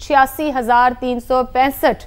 86,365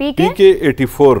PK84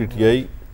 PTI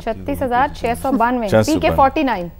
36,692 PK49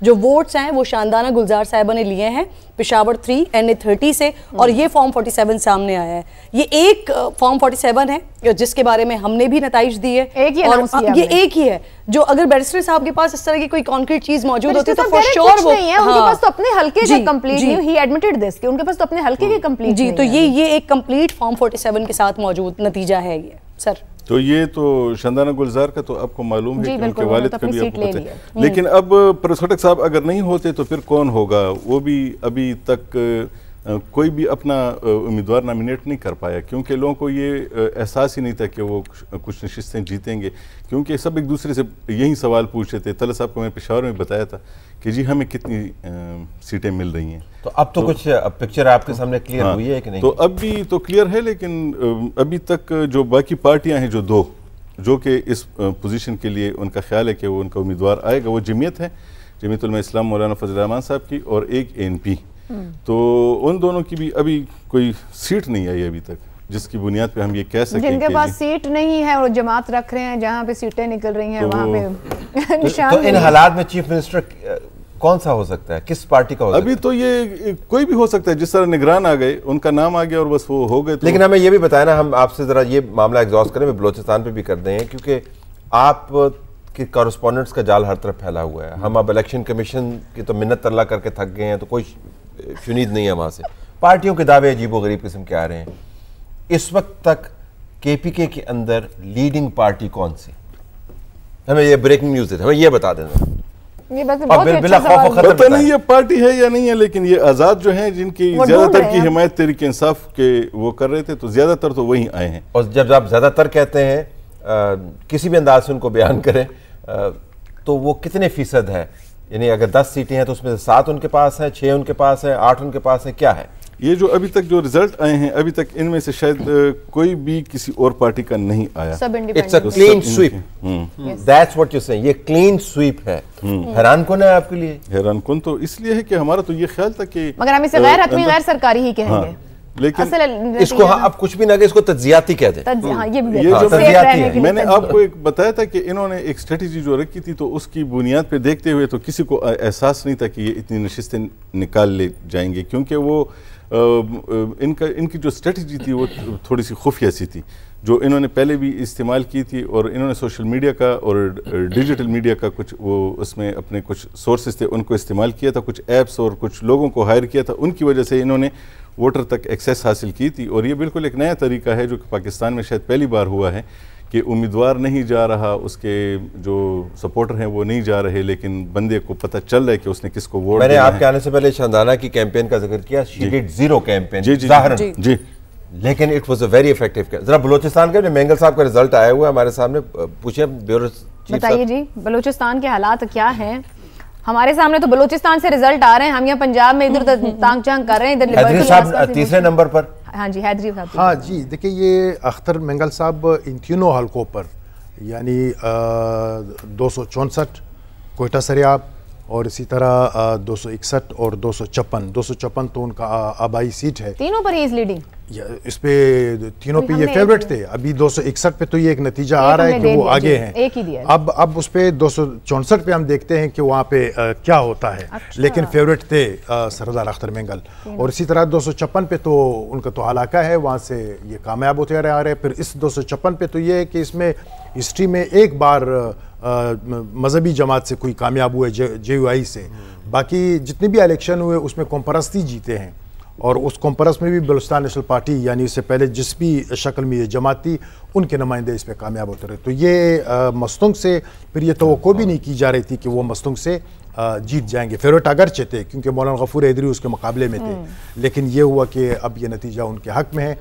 جو votes ہیں وہ شاندانہ گلزار صاحبہ نے لیے ہیں پشاور 3 NA 30 سے، اور یہ فارم 47 سامنے آیا ہے. یہ ایک فارم 47 ہے جس کے بارے میں ہم نے بھی نتائج دیے، اور یہ ایک ہی ہے جو اگر بیرسٹر صاحب کے پاس اس طرح کی کوئی کانکریٹ چیز موجود ہوتی ہے تو فور شور وہ ان کے پاس تو اپنے حلقے کے کمپلیٹ نہیں، ہی ایڈمٹڈ دس کہ ان کے پاس تو اپنے حلقے کے کمپلیٹ جی، تو یہ ایک کمپلیٹ فارم 47 کے ساتھ موجود نتیجہ ہے یہ سر. تو یہ تو شاندانہ گلزار کا تو آپ کو معلوم ہے کہ ان کے والد کا بھی آپ کو پتہ ہے، لیکن اب پرس خٹک صاحب اگر نہیں ہوتے تو پھر کون ہوگا؟ وہ بھی ابھی تک کوئی بھی اپنا امیدوار نامینیٹ نہیں کر پایا، کیونکہ لوگوں کو یہ احساس ہی نہیں تھا کہ وہ کچھ نشستیں جیتیں گے، کیونکہ سب ایک دوسرے سے یہی سوال پوچھ رہے تھے. طلعت صاحب کو میں پشاور میں بتایا تھا کہ جی ہمیں کتنی سیٹیں مل رہی ہیں. تو اب تو کچھ پکچر آپ کے سامنے کلیئر ہوئی ہے کہ نہیں؟ تو اب بھی تو کلیئر ہے، لیکن ابھی تک جو باقی پارٹیاں ہیں جو کہ اس پوزیشن کے لیے ان کا خیال ہے کہ وہ ان کا امیدوار آئے گا، وہ جمعیت ہے، جمعیت علماء اسلام مولانا فضل الرحمان صاحب کی، اور ایک ANP. تو ان دونوں کی بھی ابھی کوئی سیٹ نہیں آئی ابھی تک جس کی بنیاد پہ ہم یہ کہہ سکیں جن کے پاس سیٹ نہیں ہے اور جماعت رکھ رہے ہیں جہاں پہ سیٹیں نکل رہی ہیں وہاں پہ نشان. تو ان حالات میں چیف منسٹر کون سا ہو سکتا ہے؟ کس پارٹی کا ہو سکتا ہے؟ ابھی تو یہ کوئی بھی ہو سکتا ہے، جس طرح نگران آ گئے، ان کا نام آ گیا اور بس وہ ہو گئے. لیکن ہمیں یہ بھی بتایا نا، ہم آپ سے ذرا یہ معاملہ ایگزاسٹ کریں، بلوچستان پہ بھی کر دیں، کیونکہ آپ کے کورسپونڈنٹس کا جال ہر طرف پھیلا ہوا ہے. ہم اب الیکشن کمیشن کی تو منت ترلا کر کے تھک گئے ہیں، تو کوئی شنید نہیں ہے وہاں سے. پارٹیوں کے دعوے عجیب و غریب قسم کے آ رہے ہیں. اس وقت تک KPK کے اندر لیڈنگ پارٹی کون سی؟ ہمیں یہ بریکنگ نیوز ہے، ہمیں یہ بتا دینا. پتہ نہیں یہ پارٹی ہے یا نہیں ہے، لیکن یہ آزاد جو ہیں جن کی زیادہ تر کی حمایت تحریک انصاف کے وہ کر رہے تھے، تو زیادہ تر تو وہیں آئے ہیں. اور جب آپ زیادہ تر کہتے ہیں کسی بھی انداز سے ان کو بیان کریں تو وہ کتنے فیصد ہے؟ یعنی اگر 10 سیٹیں ہیں تو اس میں سے 7 ان کے پاس ہیں، 6 ان کے پاس ہیں، 8 ان کے پاس ہیں، کیا ہے؟ یہ جو ابھی تک جو رزلٹ آئے ہیں ابھی تک ان میں سے شاید کوئی بھی کسی اور پارٹی کا نہیں آیا. It's a clean sweep. That's what you're saying. یہ clean sweep ہے. حیران کن ہے آپ کے لیے؟ حیران کن تو اس لیے ہے کہ ہمارا تو یہ خیال تھا کہ مگر ہم اسے غیر حتمی غیر سرکاری ہی کہیں گے، لیکن اس کو اب کچھ بھی نہ کہ اس کو تجزیاتی کہہ دیں. میں نے آپ کو ایک بتایا تھا کہ انہوں نے ایک اسٹریٹجی جو رکھی تھی تو اس کی بنیاد پہ دیکھتے ہوئے تو کسی کو احساس نہیں تھا کہ یہ اتنی نشستیں نکال لے جائیں گے، کیونکہ وہ ان کی جو اسٹریٹجی تھی وہ تھوڑی سی خفیہ سی تھی، جو انہوں نے پہلے بھی استعمال کی تھی، اور انہوں نے سوشل میڈیا کا اور ڈیجیٹل میڈیا کا کچھ وہ اس میں اپنے کچھ سورسز تھے ان کو استعمال کیا تھا، کچھ ایپس اور کچھ لوگوں کو ہائر کیا تھا، ان کی وجہ سے انہوں نے ووٹر تک ایکسیس حاصل کی تھی. اور یہ بالکل ایک نیا طریقہ ہے جو کہ پاکستان میں شاید پہلی بار ہوا ہے کہ امیدوار نہیں جا رہا، اس کے جو سپورٹر ہیں وہ نہیں جا رہے، لیکن بندے کو پتہ چل رہا ہے کہ اس نے کس کو ووٹ دینا ہے. میں نے آپ کے آنے سے پہلے شاندانہ کی کیمپین کا ذکر کیا، she did zero campaign ظاہراً، لیکن it was a very effective. ذرا بلوچستان کے مینگل صاحب کا رزلٹ آیا ہوا ہے ہمارے سامنے، پوچھیں بیورو چیف صاحب. بتائیے جی بلوچستان کے حالات کیا ہیں؟ ہمارے سامنے تو بلوچستان سے رزلٹ آ رہے ہیں، ہم یہاں پنجاب میں ادھر تانگ چانگ کر رہے ہیں. حیدری صاحب تیسرے نمبر پر. ہاں جی حیدری صاحب. ہاں جی دیکھیں، یہ اختر مینگل صاحب ان تینوں حلقوں پر یعنی 264 کوئٹہ سریاب اور اسی طرح 261 اور 256 تو ان کا آبائی سیٹ ہے. تینوں پر ہی از لیڈنگ. اس پہ تینوں پہ یہ فیوریٹ تھے. ابھی 261 پہ تو یہ ایک نتیجہ آ رہا ہے کہ وہ آگے ہیں. اب اس پہ 264 پہ ہم دیکھتے ہیں کہ وہاں پہ کیا ہوتا ہے. لیکن فیوریٹ تھے سردار اختر مینگل. اور اسی طرح 256 پہ تو ان کا تو حلقہ ہے، وہاں سے یہ کامیاب ہوتے آ رہے ہیں. پھر اس 256 پہ تو یہ ہے کہ اس میں ہسٹری میں ایک بار مذہبی جماعت سے کوئی کامیاب ہوئے JUI سے. باقی جتنے بھی الیکشن ہوئے اس میں قوم-پرستی جیتے ہیں، اور اس قوم-پرست میں بھی بلوچستان نیشنل پارٹی یعنی اس سے پہلے جس بھی شکل میں یہ جماعت تھی ان کے نمائندے اس پہ کامیاب ہوتے رہے. تو یہ مستنگ سے پھر یہ توقع بھی نہیں کی جا رہی تھی کہ وہ مستنگ سے جیت جائیں گے. فیوریٹ اگرچہ تھے کیونکہ مولانا غفور حیدری اس کے مقابلے میں تھے، لیکن یہ ہوا کہ اب یہ نتیجہ ان کے حق میں ہے.